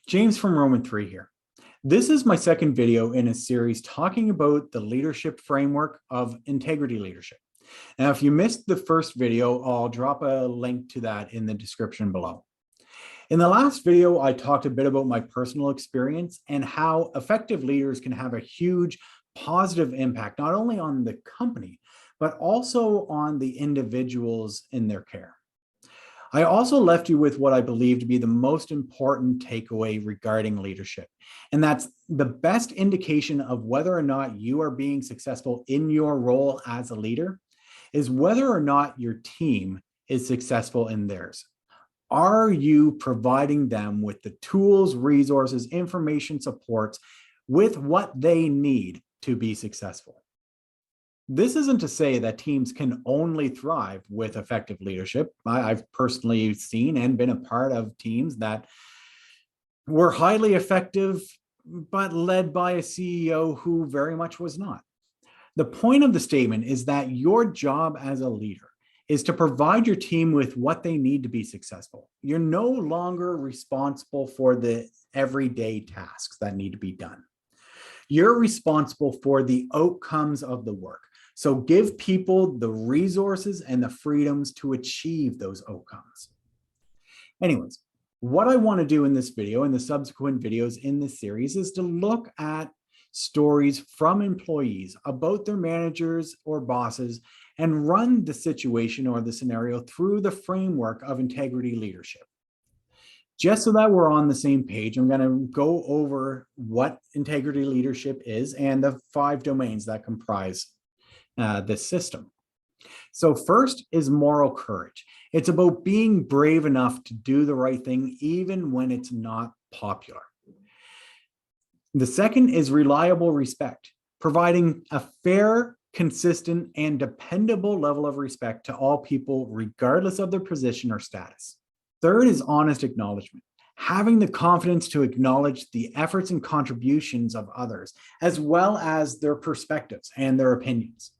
James from Roman 3 here. This is my second video in a series talking about the leadership framework of integrity leadership. Now, if you missed the first video, I'll drop a link to that in the description below. In the last video, I talked a bit about my personal experience and how effective leaders can have a huge positive impact, not only on the company, but also on the individuals in their care. I also left you with what I believe to be the most important takeaway regarding leadership, and that's the best indication of whether or not you are being successful in your role as a leader is whether or not your team is successful in theirs. Are you providing them with the tools, resources, information, supports with what they need to be successful? This isn't to say that teams can only thrive with effective leadership. I've personally seen and been a part of teams that were highly effective, but led by a CEO who very much was not. The point of the statement is that your job as a leader is to provide your team with what they need to be successful. You're no longer responsible for the everyday tasks that need to be done. You're responsible for the outcomes of the work. So give people the resources and the freedoms to achieve those outcomes. Anyways, what I want to do in this video and the subsequent videos in this series is to look at stories from employees about their managers or bosses and run the situation or the scenario through the framework of integrity leadership. Just so that we're on the same page, I'm going to go over what integrity leadership is and the 5 domains that comprise this system. So first is moral courage. It's about being brave enough to do the right thing even when it's not popular. The second is reliable respect, providing a fair, consistent, and dependable level of respect to all people, regardless of their position or status. Third is honest acknowledgement, having the confidence to acknowledge the efforts and contributions of others, as well as their perspectives and their opinions.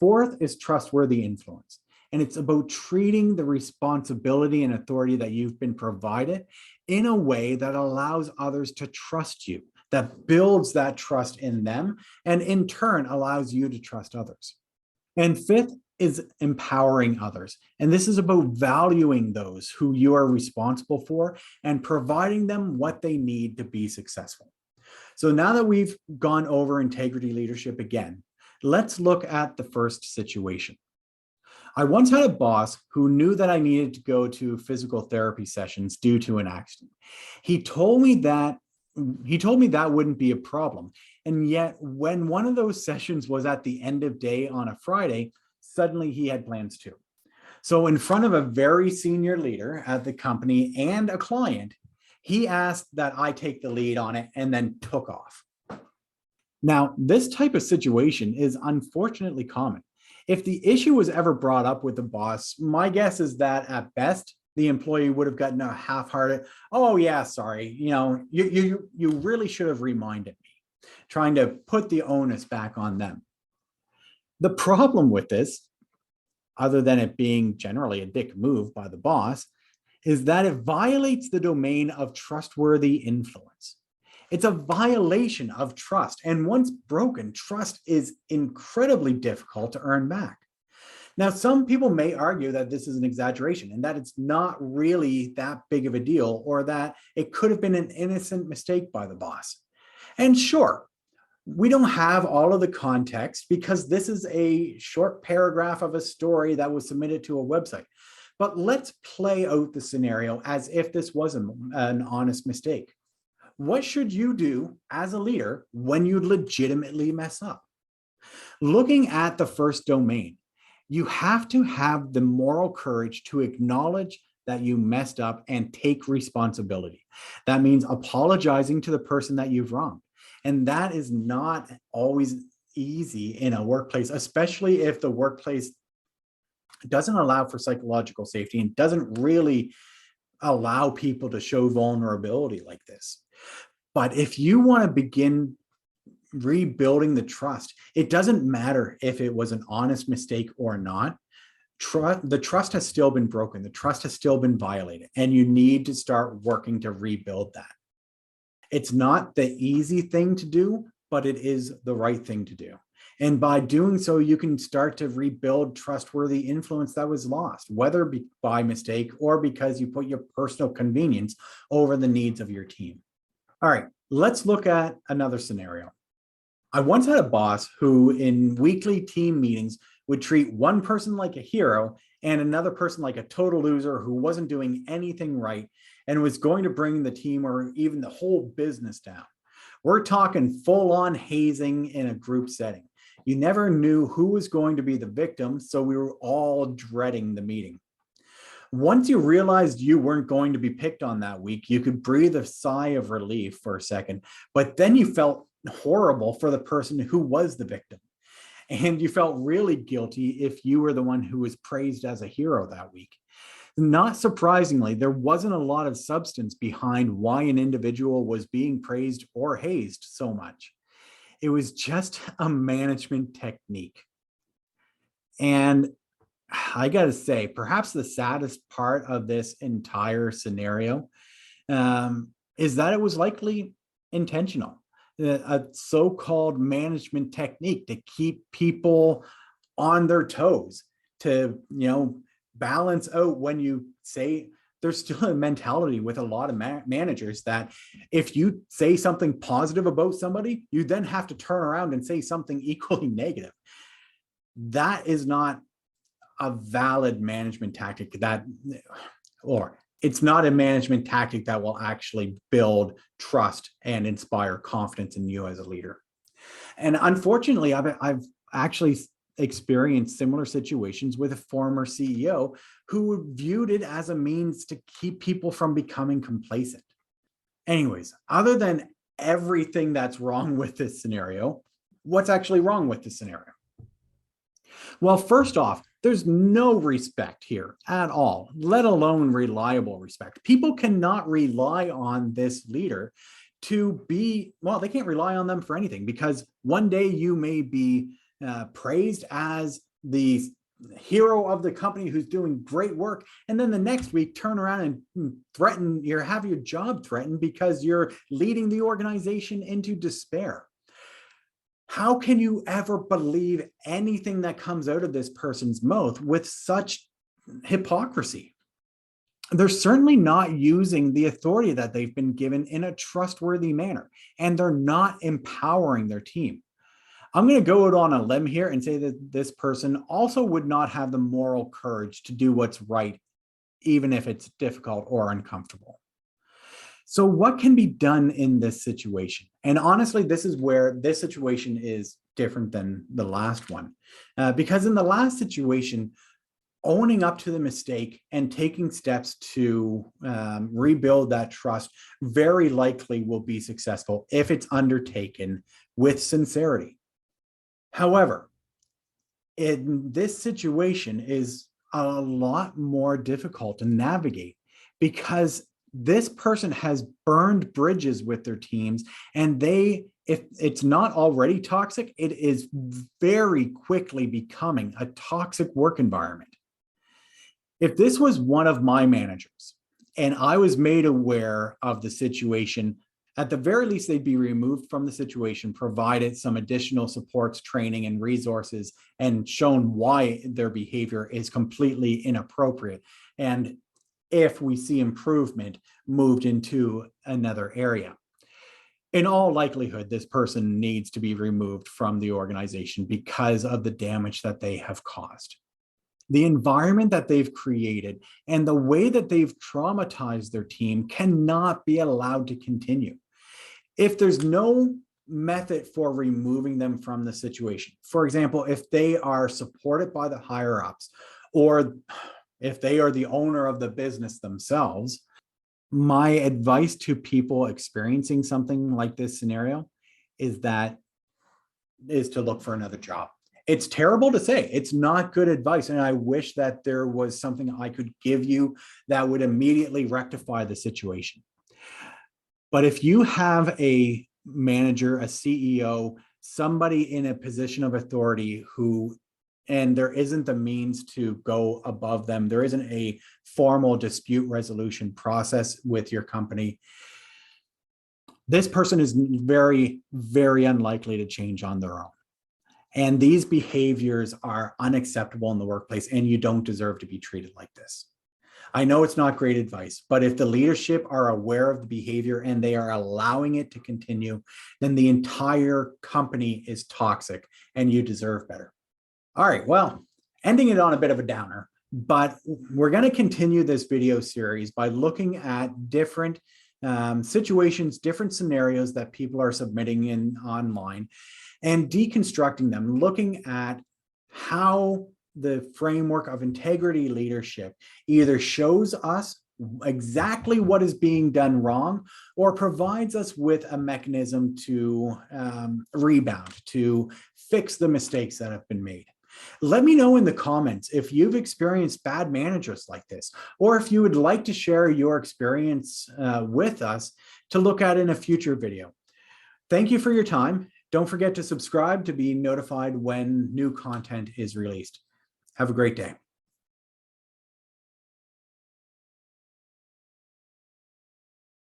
Fourth is trustworthy influence, and it's about treating the responsibility and authority that you've been provided in a way that allows others to trust you, that builds that trust in them, and in turn allows you to trust others. And fifth is empowering others. And this is about valuing those who you are responsible for and providing them what they need to be successful. So now that we've gone over integrity leadership again, let's look at the first situation. I once had a boss who knew that I needed to go to physical therapy sessions due to an accident. He told me that wouldn't be a problem. And yet when one of those sessions was at the end of day on a Friday, suddenly he had plans too. So in front of a very senior leader at the company and a client, he asked that I take the lead on it and then took off. Now, this type of situation is unfortunately common. If the issue was ever brought up with the boss, my guess is that at best, the employee would have gotten a half-hearted, "Oh yeah, sorry, you really should have reminded me," trying to put the onus back on them. The problem with this, other than it being generally a dick move by the boss, is that it violates the domain of trustworthy influence. It's a violation of trust, and once broken, trust is incredibly difficult to earn back. Now, some people may argue that this is an exaggeration and that it's not really that big of a deal, or that it could have been an innocent mistake by the boss. And sure, we don't have all of the context because this is a short paragraph of a story that was submitted to a website. But let's play out the scenario as if this was an honest mistake. What should you do as a leader when you legitimately mess up? Looking at the first domain, you have to have the moral courage to acknowledge that you messed up and take responsibility. That means apologizing to the person that you've wronged. And that is not always easy in a workplace, especially if the workplace doesn't allow for psychological safety and doesn't really allow people to show vulnerability like this. But if you want to begin rebuilding the trust, it doesn't matter if it was an honest mistake or not. The trust has still been broken. The trust has still been violated, and you need to start working to rebuild that. It's not the easy thing to do, but it is the right thing to do. And by doing so, you can start to rebuild trustworthy influence that was lost, whether by mistake or because you put your personal convenience over the needs of your team. All right, let's look at another scenario. I once had a boss who in weekly team meetings would treat one person like a hero and another person like a total loser who wasn't doing anything right and was going to bring the team or even the whole business down. We're talking full-on hazing in a group setting. You never knew who was going to be the victim, so we were all dreading the meeting. Once you realized you weren't going to be picked on that week, you could breathe a sigh of relief for a second, but then you felt horrible for the person who was the victim. And you felt really guilty if you were the one who was praised as a hero that week. Not surprisingly, there wasn't a lot of substance behind why an individual was being praised or hazed so much. It was just a management technique. And I got to say, perhaps the saddest part of this entire scenario is that it was likely intentional. A so-called management technique to keep people on their toes, to balance out when you say. There's still a mentality with a lot of managers that if you say something positive about somebody, you then have to turn around and say something equally negative. That is not a valid management tactic, or it's not a management tactic that will actually build trust and inspire confidence in you as a leader. And unfortunately, I've actually experienced similar situations with a former CEO who viewed it as a means to keep people from becoming complacent. Anyways, other than everything that's wrong with this scenario, what's actually wrong with this scenario? Well, first off, there's no respect here at all, let alone reliable respect. People cannot rely on this leader to be, well, they can't rely on them for anything, because one day you may be praised as the hero of the company who's doing great work, and then the next week turn around and have your job threatened because you're leading the organization into despair. How can you ever believe anything that comes out of this person's mouth with such hypocrisy? They're certainly not using the authority that they've been given in a trustworthy manner, and they're not empowering their team. I'm going to go out on a limb here and say that this person also would not have the moral courage to do what's right, even if it's difficult or uncomfortable. So what can be done in this situation? And honestly, this is where this situation is different than the last one. Because in the last situation, owning up to the mistake and taking steps to rebuild that trust very likely will be successful if it's undertaken with sincerity. However, in this situation is a lot more difficult to navigate because this person has burned bridges with their teams, and if it's not already toxic, it is very quickly becoming a toxic work environment. If this was one of my managers and I was made aware of the situation, at the very least, they'd be removed from the situation, provided some additional supports, training, and resources, and shown why their behavior is completely inappropriate. And if we see improvement, moved into another area. In all likelihood, this person needs to be removed from the organization because of the damage that they have caused. The environment that they've created and the way that they've traumatized their team cannot be allowed to continue. If there's no method for removing them from the situation, for example, if they are supported by the higher ups, or if they are the owner of the business themselves, my advice to people experiencing something like this scenario is to look for another job. It's terrible to say, it's not good advice. And I wish that there was something I could give you that would immediately rectify the situation. But if you have a manager, a CEO, somebody in a position of authority and there isn't the means to go above them, there isn't a formal dispute resolution process with your company, This person is very, very unlikely to change on their own. And these behaviors are unacceptable in the workplace, and you don't deserve to be treated like this. I know it's not great advice, but if the leadership are aware of the behavior and they are allowing it to continue, then the entire company is toxic and you deserve better. All right, well, ending it on a bit of a downer, but we're going to continue this video series by looking at different situations, different scenarios that people are submitting in online and deconstructing them, looking at how the framework of integrity leadership either shows us exactly what is being done wrong or provides us with a mechanism to rebound, to fix the mistakes that have been made. Let me know in the comments if you've experienced bad managers like this, or if you would like to share your experience with us to look at in a future video. Thank you for your time. Don't forget to subscribe to be notified when new content is released. Have a great day.